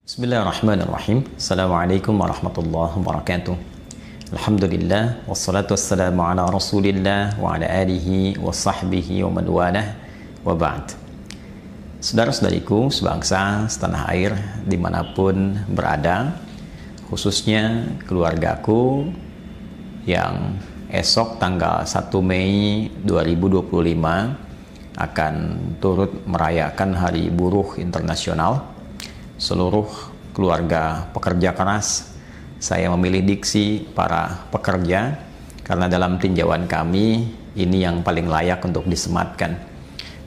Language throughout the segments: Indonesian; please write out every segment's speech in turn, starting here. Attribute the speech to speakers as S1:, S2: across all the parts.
S1: Bismillahirrahmanirrahim. Assalamualaikum warahmatullahi wabarakatuh. Alhamdulillah wassalatu wassalamu ala Rasulillah wa ala alihi wa sahbihi wa man walah wa ba'd. Saudara-saudariku sebangsa setanah air dimanapun berada, khususnya keluargaku yang esok tanggal 1 Mei 2025 akan turut merayakan Hari Buruh Internasional. Seluruh keluarga pekerja keras, saya memilih diksi para pekerja karena dalam tinjauan kami ini yang paling layak untuk disematkan,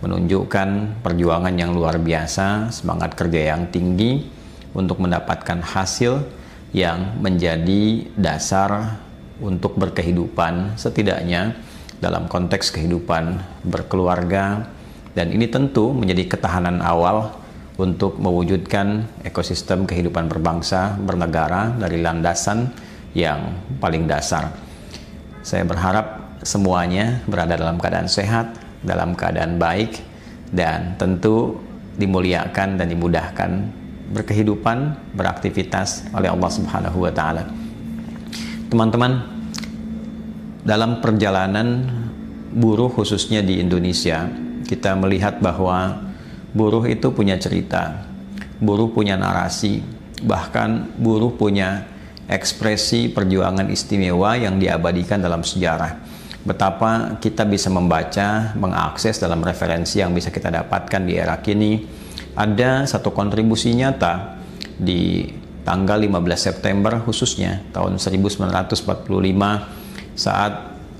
S1: menunjukkan perjuangan yang luar biasa, semangat kerja yang tinggi untuk mendapatkan hasil yang menjadi dasar untuk berkehidupan, setidaknya dalam konteks kehidupan berkeluarga, dan ini tentu menjadi ketahanan awal untuk mewujudkan ekosistem kehidupan berbangsa, bernegara dari landasan yang paling dasar. Saya berharap semuanya berada dalam keadaan sehat, dalam keadaan baik, dan tentu dimuliakan dan dimudahkan berkehidupan, beraktivitas oleh Allah Subhanahu wa Ta'ala. Teman-teman, dalam perjalanan buruh khususnya di Indonesia, kita melihat bahwa buruh itu punya cerita, buruh punya narasi, bahkan buruh punya ekspresi perjuangan istimewa yang diabadikan dalam sejarah. Betapa kita bisa membaca, mengakses dalam referensi yang bisa kita dapatkan di era kini. Ada satu kontribusi nyata di tanggal 15 September khususnya tahun 1945 saat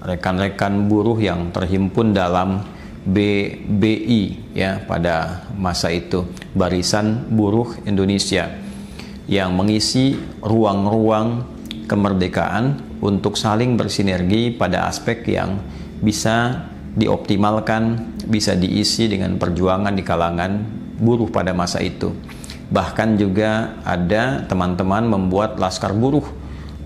S1: rekan-rekan buruh yang terhimpun dalam BBI ya pada masa itu, Barisan Buruh Indonesia, yang mengisi ruang-ruang kemerdekaan untuk saling bersinergi pada aspek yang bisa dioptimalkan, bisa diisi dengan perjuangan di kalangan buruh pada masa itu. Bahkan juga ada teman-teman membuat laskar buruh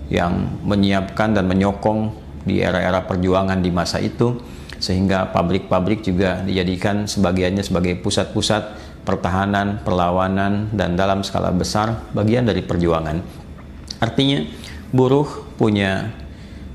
S1: yang menyiapkan dan menyokong di era-era perjuangan di masa itu, sehingga pabrik-pabrik juga dijadikan sebagiannya sebagai pusat-pusat pertahanan, perlawanan, dan dalam skala besar bagian dari perjuangan. Artinya buruh punya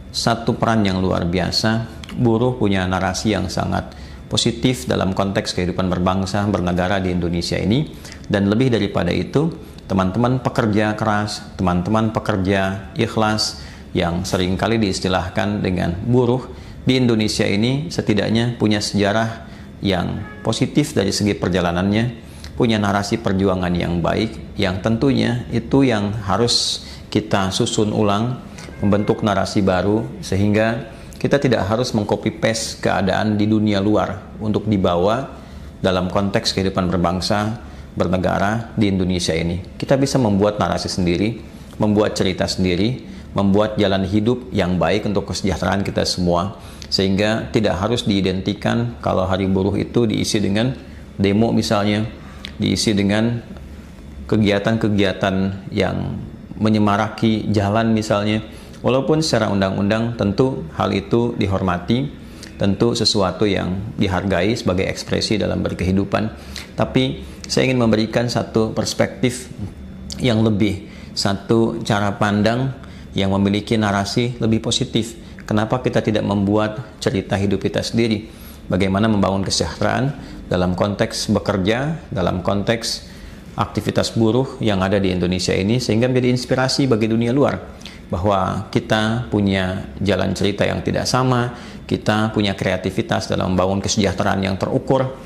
S1: satu peran yang luar biasa, buruh punya narasi yang sangat positif dalam konteks kehidupan berbangsa, bernegara di Indonesia ini. Dan lebih daripada itu, teman-teman pekerja keras, teman-teman pekerja ikhlas yang seringkali diistilahkan dengan buruh di Indonesia ini setidaknya punya sejarah yang positif dari segi perjalanannya, punya narasi perjuangan yang baik, yang tentunya itu yang harus kita susun ulang, membentuk narasi baru, sehingga kita tidak harus mengcopy-paste keadaan di dunia luar untuk dibawa dalam konteks kehidupan berbangsa, bernegara di Indonesia ini. Kita bisa membuat narasi sendiri, membuat cerita sendiri, membuat jalan hidup yang baik untuk kesejahteraan kita semua, sehingga tidak harus diidentikan kalau hari buruh itu diisi dengan demo misalnya, diisi dengan kegiatan-kegiatan yang menyemaraki jalan misalnya. Walaupun secara undang-undang tentu hal itu dihormati, tentu sesuatu yang dihargai sebagai ekspresi dalam berkehidupan, tapi saya ingin memberikan satu perspektif yang lebih, satu cara pandang yang memiliki narasi lebih positif. Kenapa kita tidak membuat cerita hidup kita sendiri? Bagaimana membangun kesejahteraan dalam konteks bekerja, dalam konteks aktivitas buruh yang ada di Indonesia ini, sehingga menjadi inspirasi bagi dunia luar bahwa kita punya jalan cerita yang tidak sama, kita punya kreativitas dalam membangun kesejahteraan yang terukur.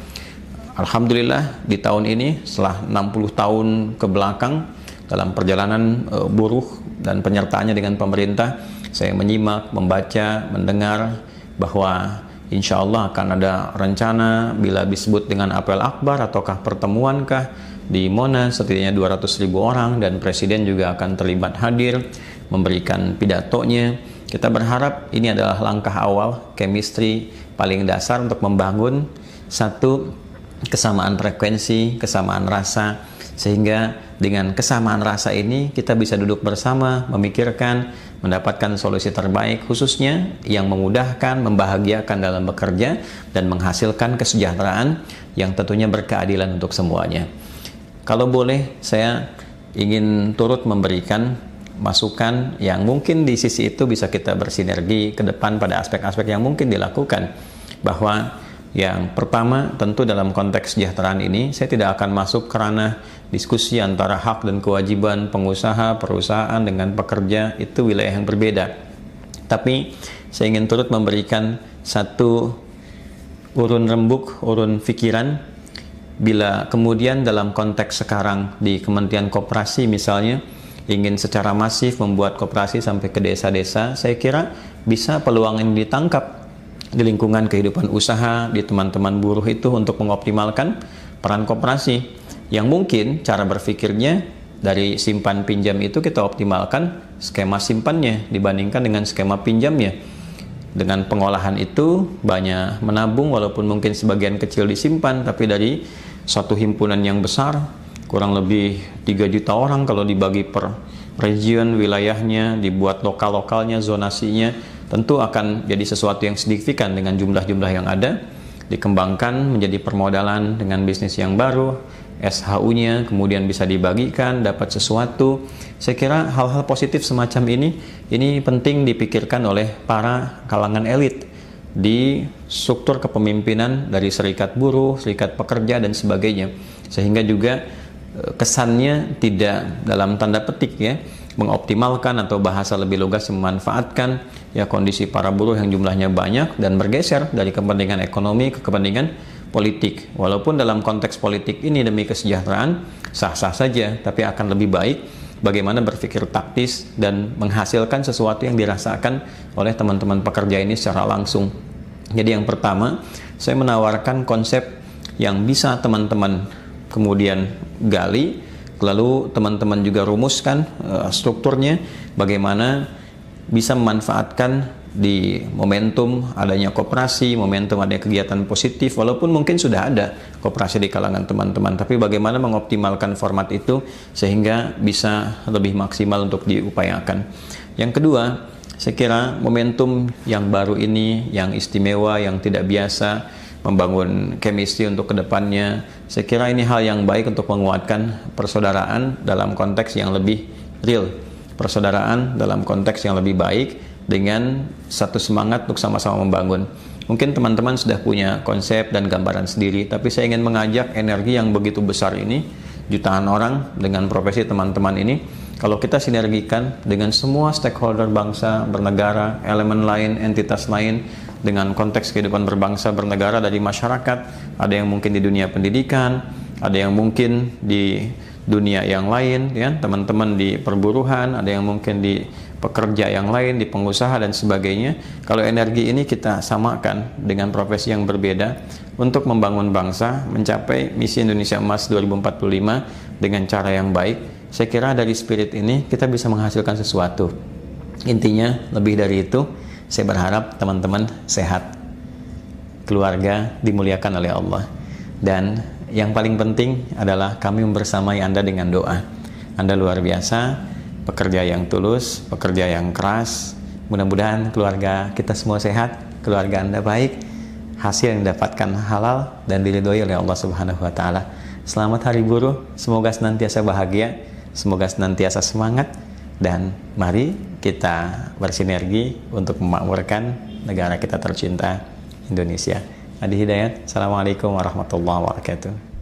S1: Alhamdulillah di tahun ini setelah 60 tahun ke belakang dalam perjalanan buruh dan penyertaannya dengan pemerintah, saya menyimak, membaca, mendengar bahwa insya Allah akan ada rencana bila disebut dengan apel akbar ataukah pertemuankah di Monas, setidaknya 200.000 orang, dan Presiden juga akan terlibat hadir memberikan pidatonya. Kita berharap ini adalah langkah awal, chemistry paling dasar untuk membangun satu kesamaan frekuensi, kesamaan rasa, sehingga dengan kesamaan rasa ini kita bisa duduk bersama, memikirkan, mendapatkan solusi terbaik, khususnya yang memudahkan, membahagiakan dalam bekerja dan menghasilkan kesejahteraan yang tentunya berkeadilan untuk semuanya. Kalau boleh saya ingin turut memberikan masukan yang mungkin di sisi itu bisa kita bersinergi ke depan pada aspek-aspek yang mungkin dilakukan. Bahwa yang pertama, tentu dalam konteks kesejahteraan ini saya tidak akan masuk ke ranah diskusi antara hak dan kewajiban pengusaha, perusahaan dengan pekerja, itu wilayah yang berbeda. Tapi saya ingin turut memberikan satu urun rembuk, urun pikiran, bila kemudian dalam konteks sekarang di Kementerian Koperasi misalnya ingin secara masif membuat koperasi sampai ke desa-desa, saya kira bisa peluang ini ditangkap di lingkungan kehidupan usaha, di teman-teman buruh itu untuk mengoptimalkan peran koperasi yang mungkin cara berpikirnya dari simpan pinjam itu kita optimalkan skema simpannya dibandingkan dengan skema pinjamnya. Dengan pengolahan itu banyak menabung walaupun mungkin sebagian kecil disimpan, tapi dari suatu himpunan yang besar kurang lebih 3 juta orang kalau dibagi per region wilayahnya, dibuat lokal-lokalnya, zonasinya, tentu akan jadi sesuatu yang signifikan dengan jumlah-jumlah yang ada, dikembangkan menjadi permodalan dengan bisnis yang baru, SHU-nya kemudian bisa dibagikan, dapat sesuatu. Saya kira hal-hal positif semacam ini penting dipikirkan oleh para kalangan elit di struktur kepemimpinan dari serikat buruh, serikat pekerja dan sebagainya, sehingga juga kesannya tidak dalam tanda petik ya mengoptimalkan atau bahasa lebih lugas memanfaatkan ya kondisi para buruh yang jumlahnya banyak dan bergeser dari kepentingan ekonomi ke kepentingan politik. Walaupun dalam konteks politik ini demi kesejahteraan sah-sah saja, tapi akan lebih baik bagaimana berpikir taktis dan menghasilkan sesuatu yang dirasakan oleh teman-teman pekerja ini secara langsung. Jadi yang pertama, saya menawarkan konsep yang bisa teman-teman kemudian gali, lalu teman-teman juga rumuskan strukturnya, bagaimana bisa memanfaatkan di momentum adanya koperasi, momentum adanya kegiatan positif, walaupun mungkin sudah ada koperasi di kalangan teman-teman, tapi bagaimana mengoptimalkan format itu sehingga bisa lebih maksimal untuk diupayakan. Yang kedua, saya kira momentum yang baru ini, yang istimewa, yang tidak biasa, membangun chemistry untuk kedepannya, saya kira ini hal yang baik untuk menguatkan persaudaraan dalam konteks yang lebih real, persaudaraan dalam konteks yang lebih baik dengan satu semangat untuk sama-sama membangun. Mungkin teman-teman sudah punya konsep dan gambaran sendiri, tapi saya ingin mengajak energi yang begitu besar ini, jutaan orang dengan profesi teman-teman ini, kalau kita sinergikan dengan semua stakeholder bangsa, bernegara, elemen lain, entitas lain, dengan konteks kehidupan berbangsa bernegara dari masyarakat, ada yang mungkin di dunia pendidikan, ada yang mungkin di dunia yang lain, ya, teman-teman di perburuhan, ada yang mungkin di pekerja yang lain, di pengusaha dan sebagainya. Kalau energi ini kita samakan dengan profesi yang berbeda untuk membangun bangsa, mencapai misi Indonesia Emas 2045 dengan cara yang baik, saya kira dari spirit ini kita bisa menghasilkan sesuatu. Intinya lebih dari itu, saya berharap teman-teman sehat, keluarga dimuliakan oleh Allah, dan yang paling penting adalah kami membersamai Anda dengan doa. Anda luar biasa, pekerja yang tulus, pekerja yang keras. Mudah-mudahan keluarga kita semua sehat, keluarga Anda baik, hasil yang didapatkan halal dan diridhoi oleh Allah Subhanahu wa taala. Selamat Hari Buruh, semoga senantiasa bahagia, semoga senantiasa semangat, dan mari kita bersinergi untuk memakmurkan negara kita tercinta Indonesia. Adi Hidayat, Assalamualaikum warahmatullahi wabarakatuh.